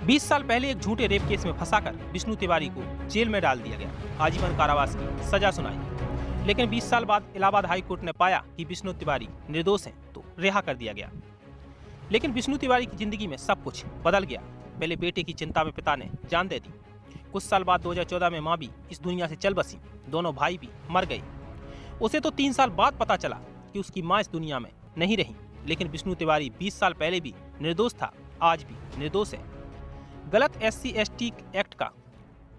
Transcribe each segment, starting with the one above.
20 साल पहले एक झूठे रेप केस में फंसाकर विष्णु तिवारी को जेल में डाल दिया गया। आजीवन कारावास की सजा सुनाई। लेकिन 20 साल बाद इलाहाबाद हाई कोर्ट ने पाया कि विष्णु तिवारी निर्दोष हैं, तो रिहा कर दिया गया। लेकिन विष्णु तिवारी की जिंदगी में सब कुछ बदल गया। पहले बेटे की चिंता में पिता ने जान दे दी। कुछ साल बाद 2014 में मां भी इस दुनिया से चल बसी। दोनों भाई भी मर गए। उसे तो 3 साल बाद पता चला कि उसकी मां इस दुनिया में नहीं रही। लेकिन विष्णु तिवारी 20 साल पहले भी निर्दोष था, आज भी निर्दोष है। गलत SC/ST एक्ट का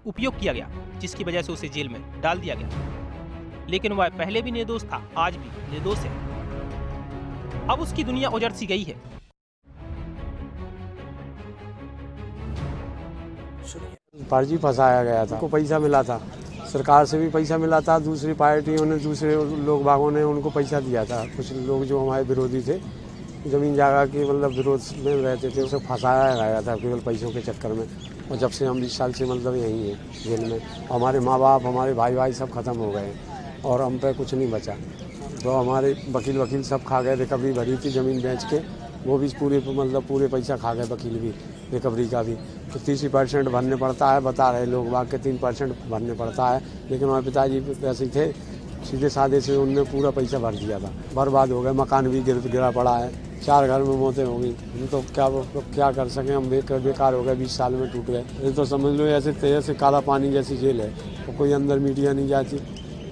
उपयोग किया गया, जिसकी वजह से उसे जेल में डाल दिया गया। लेकिन वह पहले भी निर्दोष था, आज भी निर्दोष है। अब उसकी दुनिया उजड़ सी गई है। फर्जी फंसाया गया था, उनको पैसा मिला था, सरकार से भी पैसा मिला था, दूसरी पार्टियों ने, दूसरे लोग बागों ने उनको पैसा दिया था। कुछ लोग जो हमारे विरोधी थे, जमीन जागा के मतलब विरोध में रहते थे, उसे फंसाया गया था केवल पैसों के चक्कर में। और जब से हम 20 साल से मतलब यहीं हैं जेल में, हमारे माँ बाप, हमारे भाई सब खत्म हो गए और हम पे कुछ नहीं बचा। तो हमारे वकील सब खा गए। रिकवरी भरी थी ज़मीन बेच के, वो भी पूरे पैसा खा गए, वकील भी, रिकवरी का भी। तो 30% भरने पड़ता है, बता रहे लोग बाग के 3% भरने पड़ता है। लेकिन हमारे पिताजी ऐसे थे सीधे साधे से, उनने पूरा पैसा भर दिया था। बर्बाद हो गए, मकान भी गिरा पड़ा है, 4 घर में मौतें हो गई। हम तो क्या कर सकें, हम बेकार हो गए, 20 साल में टूट गए। ये तो समझ लो ऐसे काला पानी जैसी जेल है। तो कोई अंदर मीडिया नहीं जाती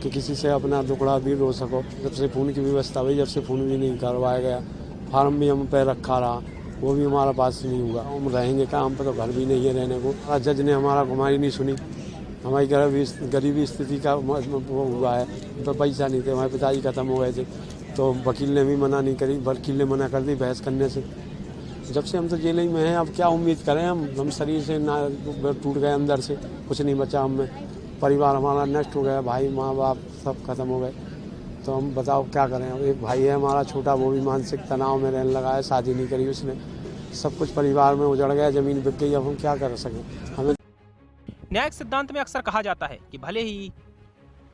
कि किसी से अपना दुखड़ा भी रो सको। जब से फ़ोन की व्यवस्था हुई, जब से फ़ोन भी नहीं करवाया गया, फार्म भी हम पे रखा रहा, वो भी हमारा पास नहीं हुआ। हम रहेंगे कहाँ, हम पे तो घर भी नहीं है रहने को। जज ने हमारा हमारी नहीं सुनी। हमारी गरीबी स्थिति का वो हुआ है, तो पैसा नहीं थे, हमारे पिताजी खत्म हो गए थे। तो वकील ने भी मना नहीं करी, वकील ने मना कर दी बहस करने से। जब से हम तो जेल ही में हैं, अब क्या उम्मीद करें हम शरीर से ना टूट गए, अंदर से कुछ नहीं बचा हम में। परिवार हमारा नष्ट हो गया, भाई माँ बाप सब खत्म हो गए। तो हम बताओ क्या करें। अब एक भाई है हमारा छोटा, वो भी मानसिक तनाव में रहने लगा है, शादी नहीं करी उसने। सब कुछ परिवार में उजड़ गया, ज़मीन बिक गई। अब हम क्या कर सकें। हमें न्यायिक सिद्धांत में अक्सर कहा जाता है कि भले ही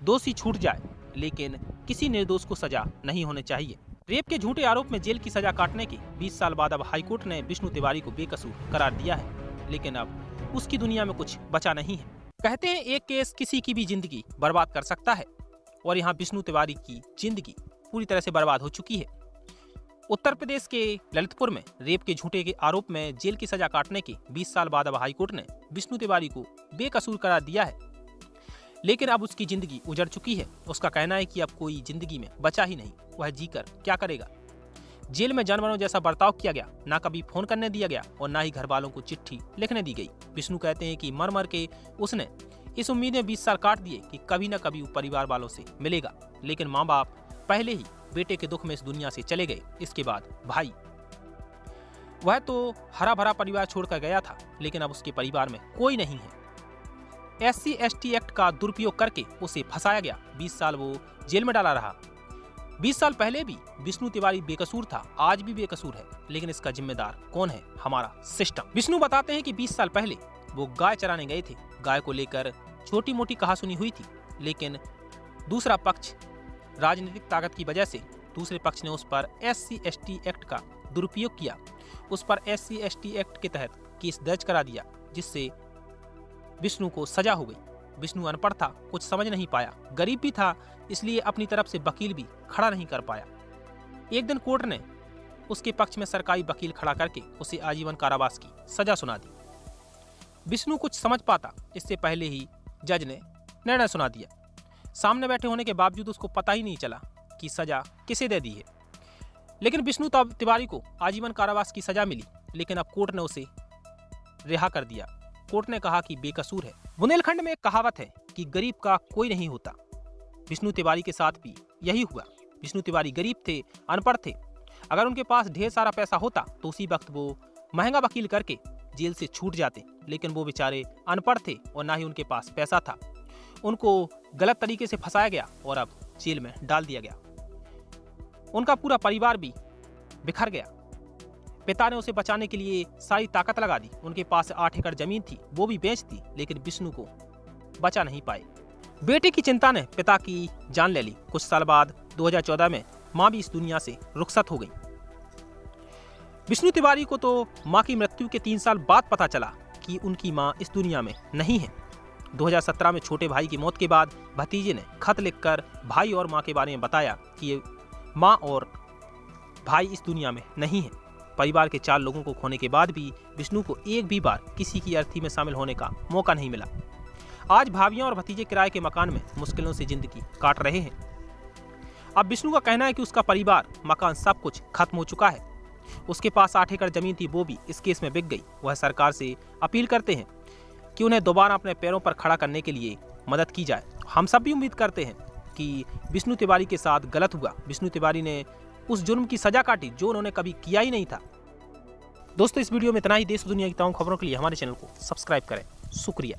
दोषी छूट जाए, लेकिन किसी निर्दोष को सजा नहीं होनी चाहिए। रेप के झूठे आरोप में जेल की सजा काटने के 20 साल बाद अब हाईकोर्ट ने विष्णु तिवारी को बेकसूर करार दिया है। लेकिन अब उसकी दुनिया में कुछ बचा नहीं है। कहते हैं एक केस किसी की भी जिंदगी बर्बाद कर सकता है, और यहाँ विष्णु तिवारी की जिंदगी पूरी तरह से बर्बाद हो चुकी है। उत्तर प्रदेश के ललितपुर में रेप के झूठे के आरोप में जेल की सजा काटने के 20 साल बाद अब हाईकोर्ट ने विष्णु तिवारी को बेकसूर करार दिया है। लेकिन अब उसकी जिंदगी उजड़ चुकी है। उसका कहना है कि अब कोई जिंदगी में बचा ही नहीं, वह जीकर क्या करेगा। जेल में जानवरों जैसा बर्ताव किया गया, ना कभी फोन करने दिया गया और ना ही घर वालों को चिट्ठी लिखने दी गई। विष्णु कहते हैं कि मर के उसने इस उम्मीद में 20 साल काट दिए कि कभी न कभी वो परिवार वालों से मिलेगा। लेकिन माँ बाप पहले ही बेटे के दुख में इस दुनिया से चले गए। इसके बाद भाई, वह तो हरा भरा परिवार छोड़कर गया था, लेकिन अब उसके परिवार में कोई नहीं है। SC/ST एक्ट का दुरुपयोग करके उसे फंसाया गया। 20 साल वो जेल में डाला रहा। 20 साल पहले भी विष्णु तिवारी बेकसूर था, आज भी बेकसूर है। लेकिन इसका जिम्मेदार कौन है? हमारा सिस्टम। विष्णु बताते हैं कि 20 साल पहले वो गाय चराने गए थे। गाय को लेकर छोटी मोटी कहासुनी हुई थी, लेकिन दूसरा पक्ष राजनीतिक ताकत की वजह से दूसरे पक्ष ने उस पर SC/ST एक्ट का दुरुपयोग किया। उस पर SC/ST एक्ट के तहत केस दर्ज करा दिया, जिससे विष्णु को सजा हो गई। विष्णु अनपढ़ था, कुछ समझ नहीं पाया, गरीब भी था, इसलिए अपनी तरफ से वकील भी खड़ा नहीं कर पाया। एक दिन कोर्ट ने उसके पक्ष में सरकारी वकील खड़ा करके उसे आजीवन कारावास की सजा सुना दी। विष्णु कुछ समझ पाता, इससे पहले ही जज ने निर्णय सुना दिया। सामने बैठे होने के बावजूद उसको पता ही नहीं चला कि सजा किसे दे दी है। लेकिन विष्णु तिवारी को आजीवन कारावास की सजा मिली, लेकिन अब कोर्ट ने उसे रिहा कर दिया। कोर्ट ने कहा कि बेकसूर है। बुंदेलखंड में एक कहावत है कि गरीब का कोई नहीं होता। विष्णु तिवारी के साथ भी यही हुआ। विष्णु तिवारी गरीब थे, अनपढ़ थे। अगर उनके पास ढेर सारा पैसा होता तो उसी वक्त वो महंगा वकील करके जेल से छूट जाते। लेकिन वो बेचारे अनपढ़ थे और ना ही उनके पास पैसा था। उनको गलत तरीके से फंसाया गया और अब जेल में डाल दिया गया। उनका पूरा परिवार भी बिखर गया। पिता ने उसे बचाने के लिए सारी ताकत लगा दी। उनके पास 8 एकड़ जमीन थी, वो भी बेच दी, लेकिन विष्णु को बचा नहीं पाए। बेटे की चिंता ने पिता की जान ले ली। कुछ साल बाद 2014 में मां भी इस दुनिया से रुखसत हो गई। विष्णु तिवारी को तो मां की मृत्यु के 3 साल बाद पता चला कि उनकी मां इस दुनिया में नहीं है। 2017 में छोटे भाई की मौत के बाद भतीजे ने खत लिखकर भाई और मां के बारे में बताया कि ये मां और भाई इस दुनिया में नहीं है। परिवार के 4 लोगों को खोने के बाद भी विष्णु को एक भी बार किसी की अर्थी में शामिल होने का मौका नहीं मिला। आज भाभियां और भतीजे किराए के मकान में मुश्किलों से जिंदगी काट रहे हैं। अब विष्णु का कहना है कि उसका परिवार, मकान, सब कुछ खत्म हो चुका है। उसके पास 8 एकड़ जमीन थी, वो भी इस केस में बिक गई। वह सरकार से अपील करते हैं कि उन्हें दोबारा अपने पैरों पर खड़ा करने के लिए मदद की जाए। हम सब भी उम्मीद करते हैं कि विष्णु तिवारी के साथ गलत हुआ। विष्णु तिवारी ने उस जुर्म की सजा काटी जो उन्होंने कभी किया ही नहीं था। दोस्तों, इस वीडियो में इतना ही। देश दुनिया की तमाम खबरों के लिए हमारे चैनल को सब्सक्राइब करें। शुक्रिया।